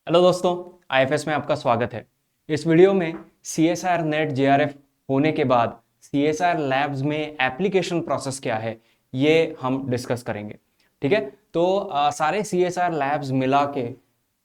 Hello दोस्तों, IFS में आपका स्वागत है। इस वीडियो में सीएसआर नेट जेआरएफ होने के बाद सीएसआर लैब्स में एप्लीकेशन प्रोसेस क्या है ये हम डिस्कस करेंगे। ठीक है, तो सारे सीएसआर लैब्स मिला के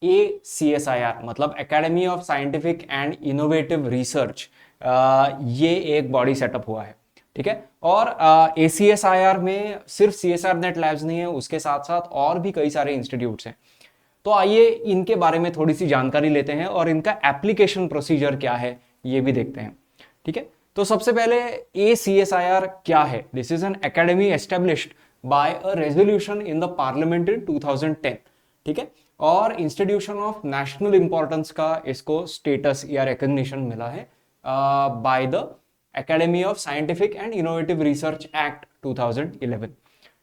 ACSIR मतलब academy of scientific and innovative research, ये एक बॉडी सेटअप हुआ है। ठीक है, और ACSIR में सिर्फ सीएसआर नेट लैब्स नहीं है, उसके साथ साथ और भी कई सारे इंस्टीट्यूट्स हैं। तो आइए इनके बारे में थोड़ी सी जानकारी लेते हैं और इनका एप्लीकेशन प्रोसीजर क्या है ये भी देखते हैं। ठीक है, तो सबसे पहले ACSIR क्या है। This is an academy established by a resolution in the parliament in 2010। ठीक है, और इंस्टीट्यूशन ऑफ नेशनल इंपॉर्टेंस का इसको स्टेटस या रिकॉग्निशन मिला है by the academy of scientific and innovative research act 2011।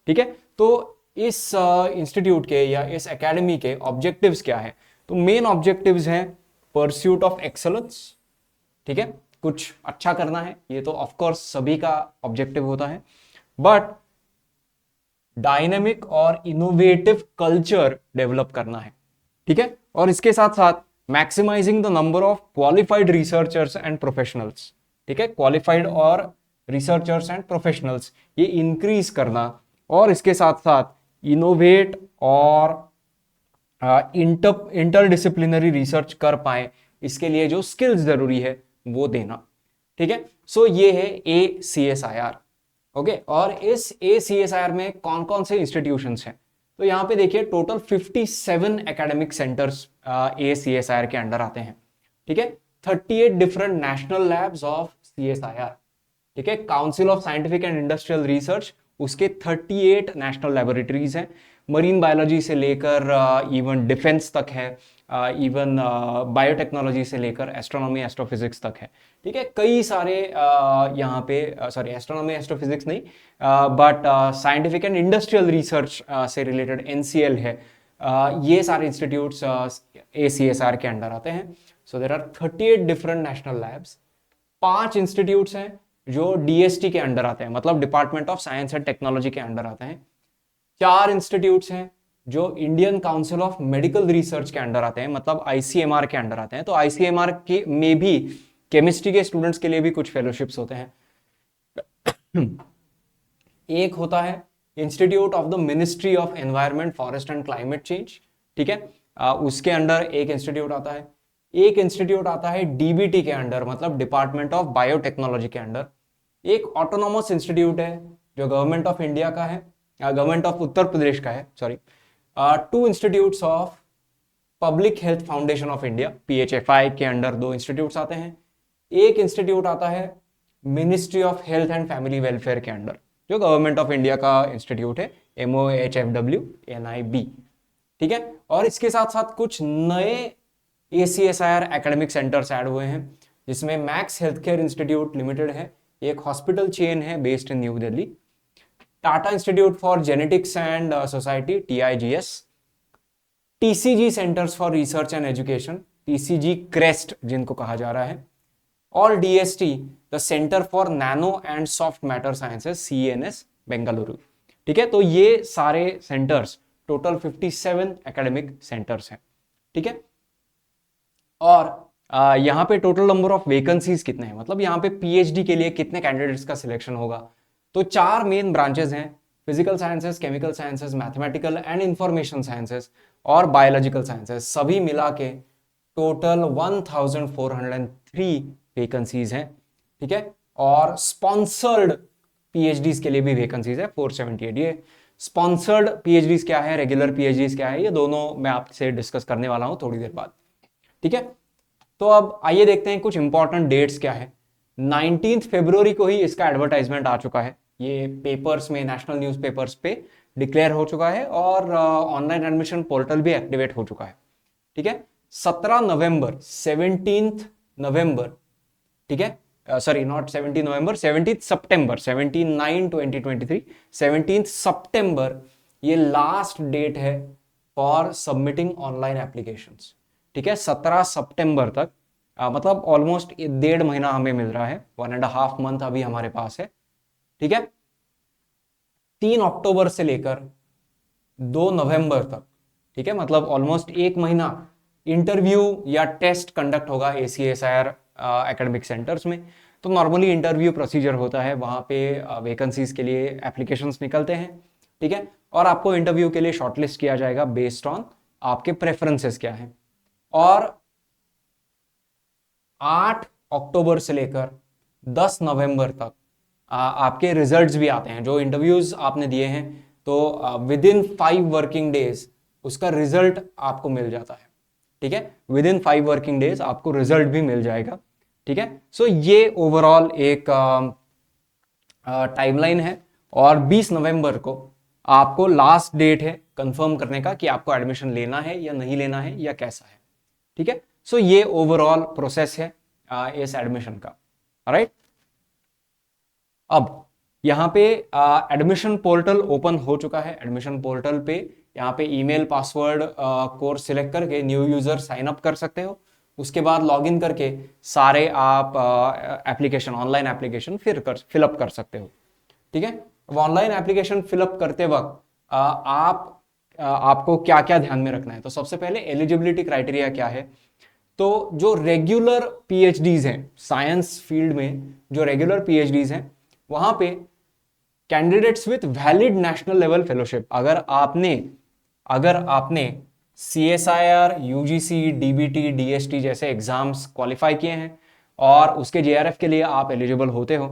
ठीक है, तो इस इंस्टीट्यूट के या इस एकेडमी के ऑब्जेक्टिव्स क्या है। तो मेन ऑब्जेक्टिव्स हैं परस्यूट ऑफ एक्सलेंस। ठीक है, कुछ अच्छा करना है, ये तो ऑफ कोर्स सभी का ऑब्जेक्टिव होता है, बट डायनेमिक और इनोवेटिव कल्चर डेवलप करना है। ठीक है, और इसके साथ साथ maximising the number of qualified researchers and professionals. ठीक है, क्वालिफाइड और रिसर्चर्स एंड प्रोफेशनल्स ये इंक्रीज करना, और इसके साथ साथ इनोवेट और इंटरडिसिप्लिनरी रिसर्च कर पाए, इसके लिए जो स्किल्स जरूरी है वो देना। ठीक है, सो ये है ACSIR। ओके, और इस ACSIR में कौन कौन से इंस्टीट्यूशंस हैं। तो यहां पे देखिए टोटल 57 एकेडमिक सेंटर्स ACSIR के अंडर आते हैं। ठीक है, 38 different national labs of CSIR। ठीक है, council of scientific and industrial research, उसके 38 नेशनल लेबोरेटरीज हैं। मरीन बायोलॉजी से लेकर इवन डिफेंस तक है, इवन बायोटेक्नोलॉजी से लेकर एस्ट्रोनॉमी एस्ट्रोफिजिक्स तक है। ठीक है, कई सारे यहाँ पे सॉरी एस्ट्रोनॉमी एस्ट्रोफिजिक्स नहीं, but scientific and industrial research से रिलेटेड NCL है। ये सारे इंस्टीट्यूट्स ACSR के अंडर आते हैं। So there are 38 different national labs. 5 institutes हैं जो DST के अंडर आते हैं, मतलब department of science and technology के अंडर आते हैं। 4 इंस्टीट्यूट्स हैं जो Indian council of medical research के अंडर आते हैं, मतलब ICMR के अंडर आते हैं। तो ICMR के में भी केमिस्ट्री के स्टूडेंट्स के लिए भी कुछ फेलोशिप्स होते हैं। एक होता है institute of the ministry of environment forest and climate change. ठीक है, उसके अंडर एक इंस्टीट्यूट आता है। एक इंस्टीट्यूट आता है DBT के अंडर, मतलब डिपार्टमेंट ऑफ बायोटेक्नोलॉजी के अंडर। एक ऑटोनॉमस इंस्टीट्यूट है जो गवर्नमेंट ऑफ इंडिया का है, गवर्नमेंट ऑफ उत्तर प्रदेश का है, sorry. 2 institutes of public health foundation of India PHFI के अंडर 2 इंस्टीट्यूट्स आते हैं। एक इंस्टीट्यूट आता है ministry of health and family welfare के अंडर, जो गवर्नमेंट ऑफ इंडिया का इंस्टीट्यूट है, MOHFW NIB। ठीक है, और इसके साथ साथ कुछ नए ACSIR एकेडमिक सेंटर्स ऐड हुए हैं, जिसमें max health care institute limited है, एक हॉस्पिटल चेन है based in new Delhi. Tata institute for genetics and society TIGS, TCG centres for research and education, TCG crest जिनको कहा जा रहा है, और DST the centre for nano and soft matter sciences CNS Bengaluru. ठीक है, तो ये सारे सेंटर्स टोटल 57 एकेडमिक सेंटर्स हैं। ठीक है, और यहाँ पे टोटल नंबर ऑफ वेकेंसीज कितने हैं, मतलब यहाँ पे PhD के लिए कितने कैंडिडेट्स का सिलेक्शन होगा। तो 4 मेन ब्रांचेस हैं, physical sciences, chemical sciences, mathematical and information sciences और बायोलॉजिकल साइंसेस, सभी मिला के टोटल 1403 वेकेंसीज हैं। ठीक है, और स्पॉन्सर्ड PhDs के लिए भी वेकेंसीज है 478। ये स्पॉन्सर्ड PhDs क्या है, रेगुलर PhDs क्या है, ये दोनों मैं आपसे डिस्कस करने वाला हूं थोड़ी देर बाद। ठीक है, तो अब आइए देखते हैं कुछ इंपॉर्टेंट डेट्स क्या है। 19 फरवरी को ही इसका एडवर्टाइजमेंट आ चुका है, ये पेपर्स में, नेशनल न्यूज़पेपर्स पे डिक्लेयर हो चुका है, और ऑनलाइन एडमिशन पोर्टल भी एक्टिवेट हो चुका है। ठीक है, 17 नवंबर 17 नवंबर, ठीक है, सॉरी नॉट 17 नवंबर, 17 सितंबर, 17/9/2023, 17 सितंबर ये लास्ट डेट है फॉर सबमिटिंग ऑनलाइन एप्लीकेशंस। ठीक है, 17 सितंबर तक, मतलब ऑलमोस्ट 1.5 महीना हमें मिल रहा है, 1.5 मंथ अभी हमारे पास है। ठीक है, 3 अक्टूबर से लेकर 2 नवंबर तक, ठीक है, मतलब ऑलमोस्ट 1 महीना इंटरव्यू या टेस्ट कंडक्ट होगा ACSIR एकेडमिक सेंटर्स में। तो नॉर्मली इंटरव्यू प्रोसीजर होता है, वहां पे वैकेंसीज के लिए एप्लीकेशंस निकलते हैं, ठीक है, और आपको इंटरव्यू के लिए शॉर्टलिस्ट किया जाएगा बेस्ड ऑन आपके प्रेफरेंसेस क्या है। और 8 अक्टूबर से लेकर 10 नवंबर तक आपके रिजल्ट्स भी आते हैं। जो इंटरव्यूज आपने दिए हैं तो विद इन 5 वर्किंग डेज उसका रिजल्ट आपको मिल जाता है, ठीक है, विद इन 5 वर्किंग डेज आपको रिजल्ट भी मिल जाएगा, ठीक है। सो ये ओवरऑल एक टाइमलाइन है, और 20 नवंबर को आपको लास्ट डेट है कंफर्म करने का कि आपको एडमिशन लेना है या नहीं लेना है या कैसा है, ठीक है। सो ये ओवरऑल प्रोसेस है इस एडमिशन का, राइट। अब यहाँ पे एडमिशन पोर्टल ओपन हो चुका है। एडमिशन पोर्टल पे यहाँ पे ईमेल पासवर्ड कोर्स सिलेक्ट करके न्यू यूजर साइन अप कर सकते हो। उसके बाद लॉगिन करके सारे आप एप्लीकेशन, ऑनलाइन एप्लीकेशन फिलअप कर सकते हो, ठीक है। अब ऑनलाइन एप्लीकेशन फिलअप करते वक्त आपको क्या क्या ध्यान में रखना है। तो सबसे पहले एलिजिबिलिटी क्राइटेरिया क्या है। तो जो रेगुलर पीएचडीज हैं साइंस फील्ड में, जो रेगुलर पीएचडीज हैं वहां पे candidates with valid national level fellowship, अगर आपने CSIR, UGC, DBT, DST जैसे एग्जाम्स क्वालिफाई किए हैं और उसके JRF के लिए आप एलिजिबल होते हो,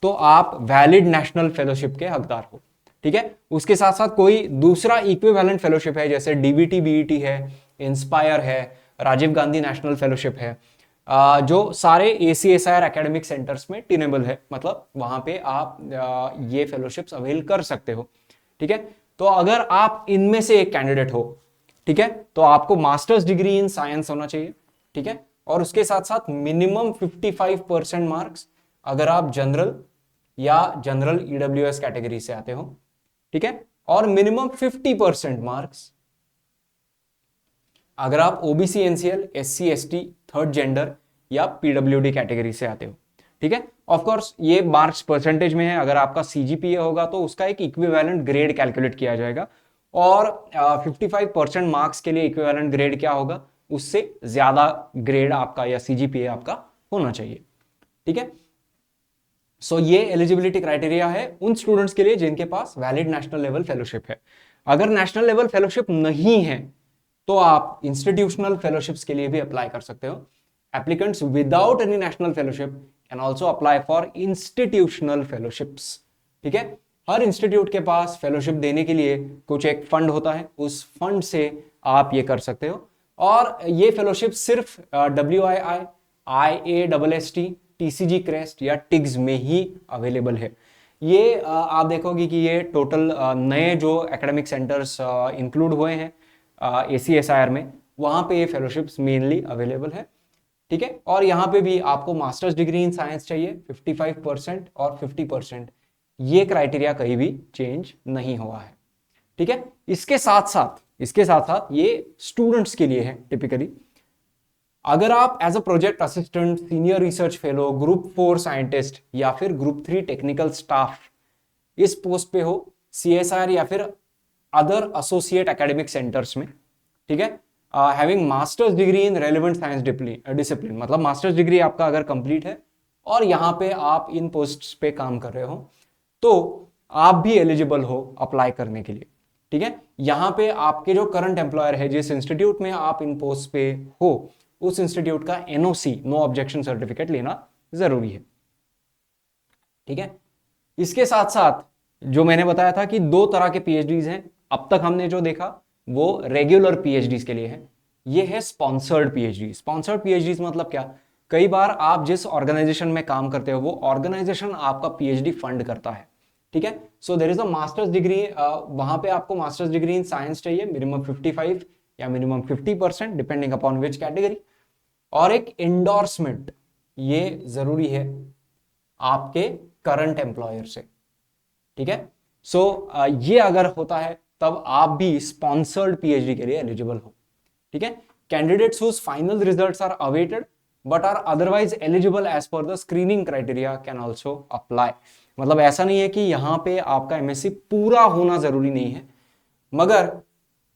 तो आप वैलिड नेशनल फेलोशिप के हकदार हो, ठीक है। उसके साथ साथ कोई दूसरा इक्विवेलेंट फेलोशिप है, जैसे DBT, BET है, इंस्पायर है, राजीव गांधी नेशनल फेलोशिप है, जो सारे ACSIR एकेडमिक सेंटर्स में टेनेबल है, मतलब वहां पे आप ये फेलोशिप्स अवेल कर सकते हो, ठीक है। तो अगर आप इनमें से एक कैंडिडेट हो, ठीक है, तो आपको मास्टर्स डिग्री इन साइंस होना चाहिए, ठीक है, और उसके साथ साथ मिनिमम 55% मार्क्स अगर आप जनरल या जनरल EWS कैटेगरी से आते हो, ठीक है, और मिनिमम 50% मार्क्स अगर आप OBC, NCL, SC, ST, third gender या PWD कैटेगरी से आते हो, ठीक है। ऑफ कोर्स ये मार्क्स परसेंटेज में है, अगर आपका CGPA होगा तो उसका एक इक्विवेलेंट ग्रेड कैलकुलेट किया जाएगा, और 55% मार्क्स के लिए इक्विवेलेंट ग्रेड क्या होगा, उससे ज्यादा ग्रेड आपका या CGPA आपका होना चाहिए, ठीक है। सो ये एलिजिबिलिटी क्राइटेरिया है उन स्टूडेंट्स के लिए जिनके पास वैलिड नेशनल लेवल फेलोशिप है। अगर नेशनल लेवल फेलोशिप नहीं है तो आप इंस्टीट्यूशनल फेलोशिप्स के लिए भी अप्लाई कर सकते हो। Applicants without any national fellowship can also apply for institutional fellowships, ठीक है। हर इंस्टीट्यूट के पास फेलोशिप देने के लिए कुछ एक फंड होता है, उस फंड से आप ये कर सकते हो, और ये फेलोशिप सिर्फ WII, IASST, TCG क्रेस्ट या टिग्स में ही अवेलेबल है। ये आप देखोगे कि ये टोटल नए जो एकेडमिक सेंटर्स इंक्लूड हुए हैं ACSIR में, वहां पे ये फेलोशिप्स मेनली अवेलेबल है, ठीक है। और यहाँ पे भी आपको मास्टर्स डिग्री इन साइंस चाहिए 55% और 50%, ये क्राइटेरिया कहीं भी चेंज नहीं हुआ है, ठीक है। इसके साथ साथ ये स्टूडेंट्स के लिए है टिपिकली। अगर आप as a project assistant, senior research fellow, group 4 scientist या फिर ग्रुप 3 टेक्निकल स्टाफ इस पोस्ट पे हो CSIR या फिर अदर एसोसिएट एकेडमिक सेंटर्स में, ठीक है, हैविंग मास्टर्स डिग्री इन रेलेवेंट साइंस डिसिप्लिन, मतलब मास्टर्स डिग्री आपका अगर कंप्लीट है और यहां पे आप इन पोस्ट्स पे काम कर रहे हो, तो आप भी एलिजिबल हो अप्लाई करने के लिए, ठीक है। यहां पे आपके जो करंट एम्प्लॉयर है, जिस इंस्टीट्यूट में आप इन पोस्ट पे हो, उस इंस्टीट्यूट का NOC, नो ऑब्जेक्शन सर्टिफिकेट लेना जरूरी है, ठीक है। इसके साथ साथ जो मैंने बताया था कि 2 तरह के PhDs हैं, अब तक हमने जो देखा वो रेगुलर PhDs के लिए है, ये है स्पॉन्सर्ड PhD। स्पॉन्सर्ड PhDs मतलब क्या, कई बार आप जिस ऑर्गेनाइजेशन में काम करते हो वो ऑर्गेनाइजेशन आपका PhD फंड करता है, ठीक है। So there is a masters degree, वहां पे आपको मास्टर्स डिग्री इन साइंस चाहिए, मिनिमम 55 या minimum 50% depending upon which category, और एक एंडोर्समेंट ये जरूरी है आपके करंट एम्प्लॉयर से, ठीक है। सो ये अगर होता है तब आप भी स्पॉन्सर्ड PhD के लिए एलिजिबल हो, ठीक है। Candidates whose final results are awaited but are otherwise eligible as per the screening criteria can also apply. मतलब ऐसा नहीं है कि यहां पे आपका MSc पूरा होना जरूरी नहीं है, मगर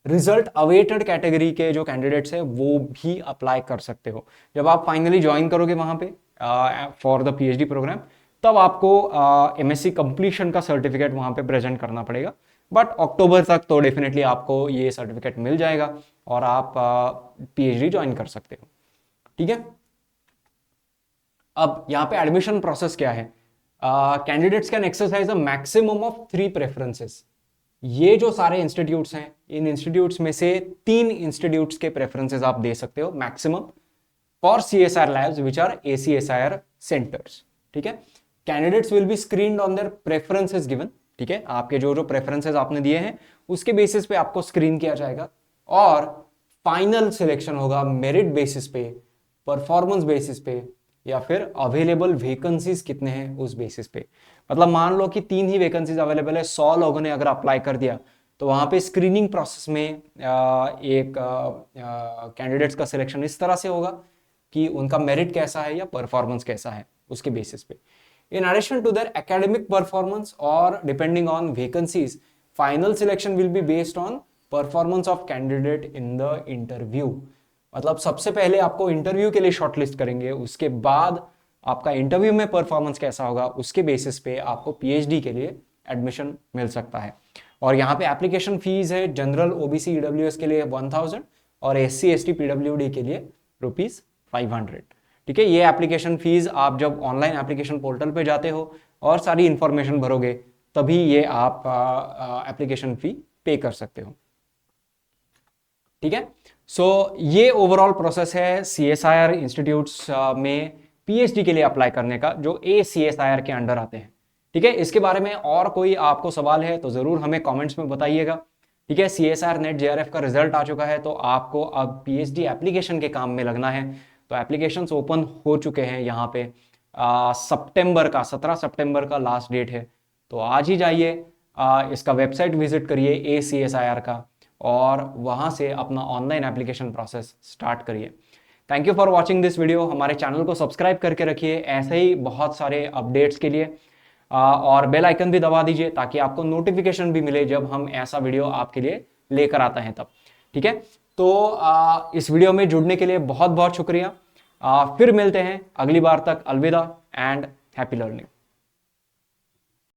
रिजल्ट अवेटेड कैटेगरी के जो कैंडिडेट्स है वो भी अप्लाई कर सकते हो। जब आप फाइनली ज्वाइन करोगे वहां पे फॉर द पीएचडी प्रोग्राम, तब आपको एमएससी कंप्लीशन का सर्टिफिकेट वहां पे प्रेजेंट करना पड़ेगा। बट अक्टूबर तक तो डेफिनेटली आपको ये सर्टिफिकेट मिल जाएगा और आप पीएचडी ज्वाइन कर सकते हो। ठीक है, अब यहाँ पे एडमिशन प्रोसेस क्या है? Candidates can exercise a maximum of 3 preferences. ये जो सारे इंस्टीट्यूट्स हैं, इन इंस्टीट्यूट्स में से 3 इंस्टीट्यूट्स के प्रेफरेंसेस आप दे सकते हो maximum for CSIR labs which are ACSIR centers। ठीक है, candidates will be screened on their preferences given. ठीक है, आपके जो जो प्रेफरेंसेस आपने दिए हैं उसके बेसिस पे आपको स्क्रीन किया जाएगा और फाइनल सिलेक्शन होगा मेरिट बेसिस पे, परफॉर्मेंस बेसिस पे, या फिर अवेलेबल वैकेंसीज कितने हैं उस बेसिस पे। मतलब मान लो कि 3 ही वैकेंसीज अवेलेबल है, 100 लोगों ने अगर अप्लाई कर दिया तो वहां पे स्क्रीनिंग प्रोसेस में एक कैंडिडेट्स का सिलेक्शन इस तरह से होगा कि उनका मेरिट कैसा है या परफॉर्मेंस कैसा है उसके बेसिस पे। In addition to their academic performance और depending on vacancies, final selection will be based on performance of candidate in the interview. मतलब सबसे पहले आपको इंटरव्यू के लिए शॉर्टलिस्ट करेंगे, उसके बाद आपका इंटरव्यू में परफॉर्मेंस कैसा होगा उसके बेसिस पे आपको पीएचडी के लिए एडमिशन मिल सकता है। और यहाँ पे एप्लीकेशन फीस है जनरल ओबीसी ईडब्ल्यूएस के लिए 1000 और SC ST PWD के लिए ₹500। ठीक है, ये एप्लीकेशन फीस आप जब ऑनलाइन एप्लीकेशन पोर्टल पे जाते हो और सारी इंफॉर्मेशन भरोगे तभी ये आप एप्लीकेशन फी पे कर सकते हो। ठीक है, सो ये ओवरऑल प्रोसेस है CSIR इंस्टीट्यूट्स में पीएचडी के लिए अप्लाई करने का, जो ACSIR के अंडर आते हैं। ठीक है, इसके बारे में और कोई आपको सवाल है तो जरूर हमें कमेंट्स में बताइएगा। ठीक है, CSIR नेट JRF का रिजल्ट आ चुका है तो आपको अब पीएचडी एप्लीकेशन के काम में लगना है। तो एप्लीकेशंस ओपन हो चुके हैं यहाँ पे, सितंबर का 17 सितंबर का लास्ट डेट है। तो आज ही जाइए, इसका वेबसाइट विजिट करिए ACSIR का और वहां से अपना ऑनलाइन एप्लीकेशन प्रोसेस स्टार्ट करिए। Thank you for watching this video. हमारे चैनल को सब्सक्राइब करके रखिए ऐसे ही बहुत सारे अपडेट्स के लिए, और बेल आइकन भी दबा दीजिए ताकि आपको नोटिफिकेशन भी मिले जब हम ऐसा वीडियो आपके लिए लेकर आते हैं तब। ठीक है, तो इस वीडियो में जुड़ने के लिए बहुत बहुत शुक्रिया। फिर मिलते हैं अगली बार तक। अलविदा एंड हैप्पी लर्निंग।